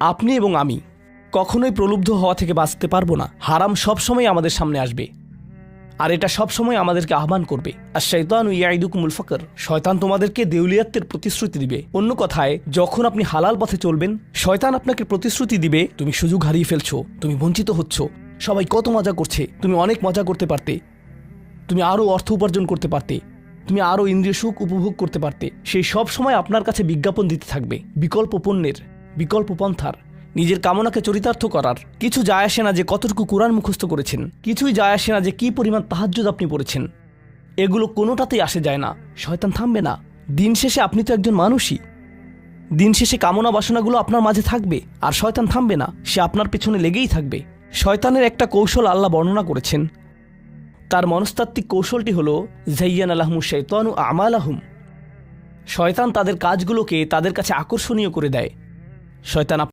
আপনি এবং আমি কখনোই প্রলুব্ধ হওয়া থেকে বাঁচতে পারবো না। হারাম সবসময় আমাদের সামনে আসবে, আর এটা সবসময় আমাদেরকে আহ্বান করবে। আর শাইতানু ইয়াইদুকুমুল ফাকর, শয়তান তোমাদেরকে দেউলিয়াত্বের প্রতিশ্রুতি দিবে। অন্য কথায়, যখন আপনি হালাল পথে চলবেন, শয়তান আপনাকে প্রতিশ্রুতি দিবে তুমি সুযোগ হারিয়ে ফেলছো, তুমি বঞ্চিত হচ্ছ, সবাই কত মজা করছে, তুমি অনেক মজা করতে পারতে, তুমি আরও অর্থ উপার্জন করতে পারতে, তুমি আরও ইন্দ্রিয় সুখ উপভোগ করতে পারতে। সেই সব সময় আপনার কাছে বিজ্ঞাপন দিতে থাকবে বিকল্প পণ্যের, বিকল্প পন্থার, নিজের কামনাকে চরিতার্থ করার। কিছু যায় আসে না যে কতটুকু কোরআন মুখস্থ করেছেন, কিছুই যায় আসে না যে কি পরিমাণ তাহাজ্জুদ আপনি পড়েছেন, এগুলো কোনোটাতেই আসে যায় না। শয়তান থামবে না। দিন শেষে আপনি তো একজন মানুষই। দিন শেষে কামনা বাসনাগুলো আপনার মাঝে থাকবে, আর শয়তান থামবে না, সে আপনার পেছনে লেগেই থাকবে। শয়তানের একটা কৌশল আল্লাহ বর্ণনা করেছেন। তার মনস্তাত্ত্বিক কৌশলটি হল যায়্যানা লাহুমুশ শাইতানু আমালাহুম। শয়তান তাদের কাজগুলোকে তাদের কাছে আকর্ষণীয় করে দেয়। শয়তান